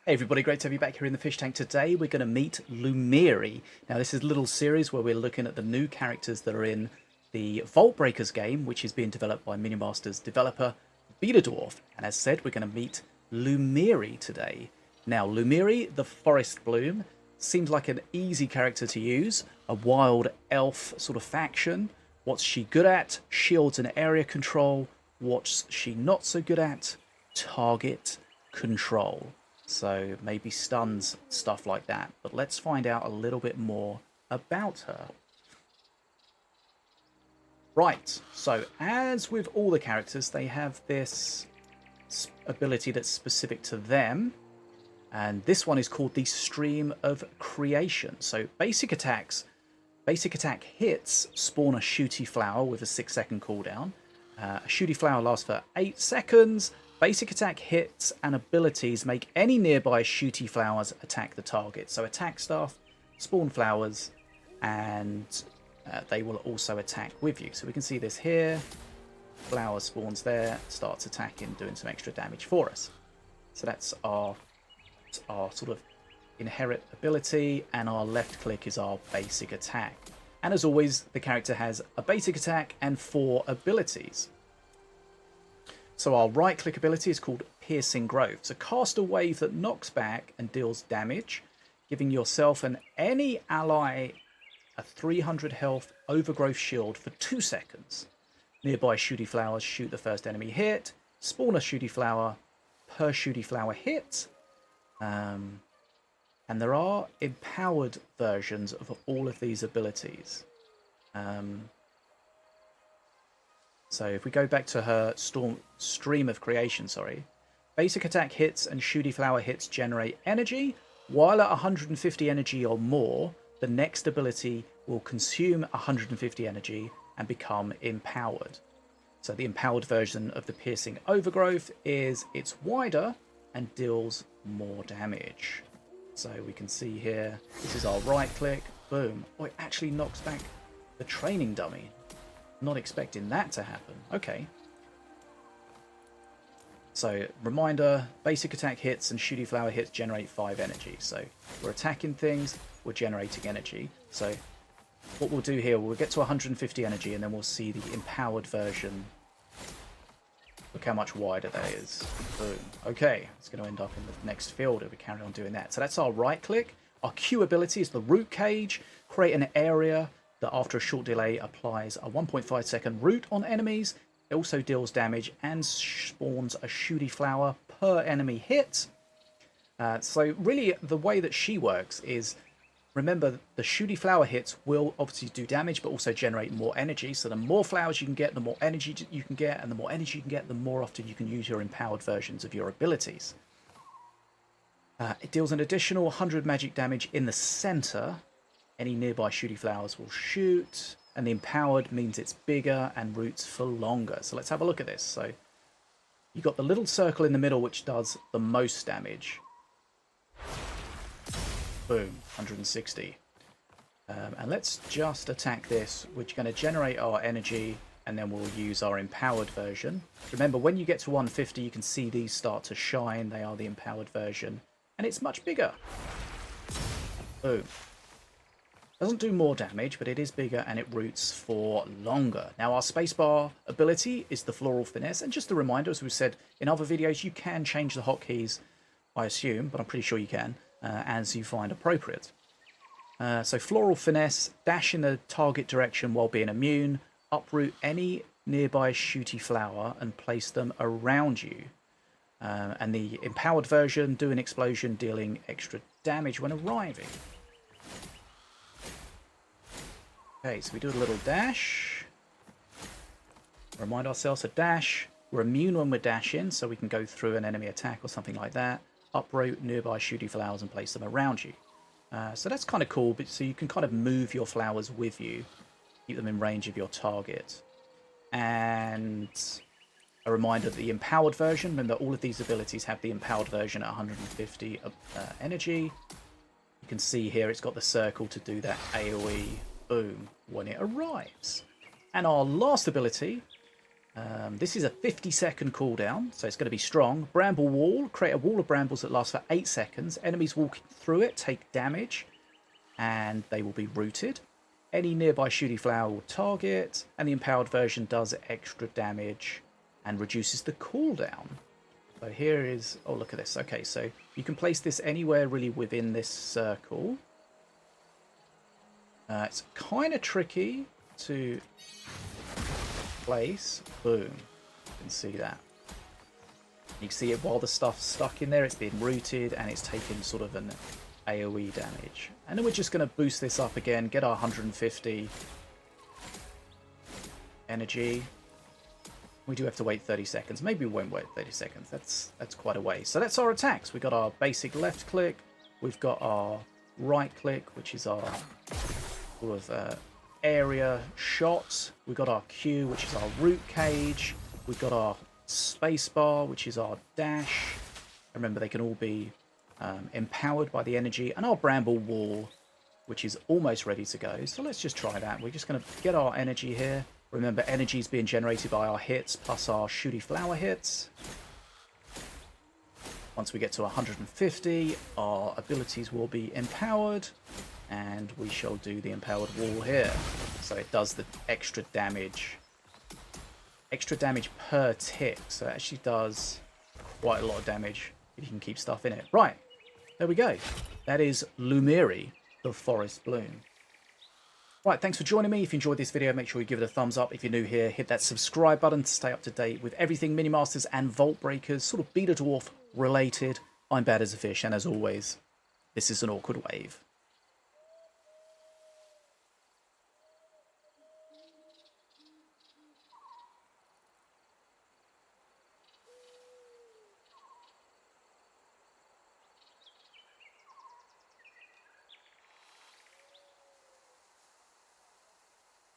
Hey everybody, great to have you back here in the fish tank. Today we're going to meet Lumiri. Now this is a little series where we're looking at the new characters that are in the Vaultbreakers game, which is being developed by Minion Masters developer Beta Dwarf. And as said, we're going to meet Lumiri today. Now Lumiri the Forest Bloom seems like an easy character to use, a wild elf sort of faction. What's she good at? Shields and area control. What's she not so good at? Target control. So maybe stuns, stuff like that. But let's find out a little bit more about her. Right, so as with all the characters, they have this ability that's specific to them. And this one is called the Stream of Creation. So basic attack hits spawn a shooty flower with a 6-second cooldown. A shooty flower lasts for 8 seconds. Basic attack hits and abilities make any nearby shooty flowers attack the target. So attack stuff, spawn flowers, and they will also attack with you. So we can see this here. Flower spawns there, starts attacking, doing some extra damage for us. So that's our sort of inherent ability, and our left click is our basic attack. And as always, the character has a basic attack and 4 abilities. So our right-click ability is called Piercing Growth. So cast a wave that knocks back and deals damage, giving yourself and any ally a 300 health overgrowth shield for 2 seconds. Nearby shooty flowers shoot the first enemy hit, spawn a shooty flower per shooty flower hit. And there are empowered versions of all of these abilities. So if we go back to her Stream of Creation, basic attack hits and shooty flower hits generate energy. While at 150 energy or more, the next ability will consume 150 energy and become empowered. So the empowered version of the Piercing Overgrowth is it's wider and deals more damage. So we can see here, this is our right click, boom. Oh, it actually knocks back the training dummy. Not expecting that to happen. Okay. So, reminder, basic attack hits and shooty flower hits generate 5 energy. So, we're attacking things, we're generating energy. So, what we'll do here, we'll get to 150 energy and then we'll see the empowered version. Look how much wider that is. Boom. Okay, it's going to end up in the next field if we carry on doing that. So, that's our right click. Our Q ability is the root cage. Create an area that after a short delay applies a 1.5 second root on enemies. It also deals damage and spawns a shooty flower per enemy hit. So really the way that she works is, remember the shooty flower hits will obviously do damage but also generate more energy. So the more flowers you can get, the more energy you can get, and the more energy you can get, the more often you can use your empowered versions of your abilities. It deals an additional 100 magic damage in the center. Any nearby shooty flowers will shoot, and the empowered means it's bigger and roots for longer. So let's have a look at this. So you've got the little circle in the middle which does the most damage. Boom, 160. And let's just attack this, which is going to generate our energy, and then we'll use our empowered version. Remember, when you get to 150, you can see these start to shine. They are the empowered version, and it's much bigger. Boom. Doesn't do more damage, but it is bigger and it roots for longer. Now our spacebar ability is the Floral Finesse, and just a reminder, as we've said in other videos, you can change the hotkeys, I assume, but I'm pretty sure you can, as you find appropriate. So Floral Finesse, dash in the target direction while being immune, uproot any nearby shooty flower and place them around you. And the empowered version, do an explosion, dealing extra damage when arriving. Okay, so we do a little dash. Remind ourselves to dash. We're immune when we're dashing, so we can go through an enemy attack or something like that. Uproot nearby shooty flowers and place them around you. So that's kind of cool, but so you can kind of move your flowers with you. Keep them in range of your target. And a reminder that the empowered version, remember all of these abilities have the empowered version at 150 energy. You can see here it's got the circle to do that AoE. Boom, when it arrives. And our last ability This is a 50-second cooldown, so it's going to be strong. Bramble Wall. Create a wall of brambles that lasts for 8 seconds. Enemies walking through it take damage, and they will be rooted. Any nearby shooty flower will target, and the empowered version does extra damage and reduces the cooldown. So here is... Oh, look at this. Okay, so you can place this anywhere really within this circle. It's kind of tricky to place. Boom. You can see that. You can see it while the stuff's stuck in there. It's been rooted and it's taken sort of an AoE damage. And then we're just going to boost this up again. Get our 150 energy. We do have to wait 30 seconds. Maybe we won't wait 30 seconds. That's quite a way. So that's our attacks. We've got our basic left click. We've got our right click, which is our sort of area shot. We've got our Q, which is our root cage. We've got our space bar, which is our dash. Remember, they can all be empowered by the energy. And our bramble wall, which is almost ready to go. So let's just try that. We're just going to get our energy here. Remember, energy is being generated by our hits plus our shooty flower hits. Once we get to 150, our abilities will be empowered, and we shall do the empowered wall here. So it does the extra damage per tick. So it actually does quite a lot of damage if you can keep stuff in it. Right, there we go. That is Lumiri the Forest Bloom. Right, thanks for joining me. If you enjoyed this video, make sure you give it a thumbs up. If you're new here, hit that subscribe button to stay up to date with everything Minion Masters and Vaultbreakers, sort of Beta Dwarf related. I'm Bad as a Fish, and as always, this is an awkward wave.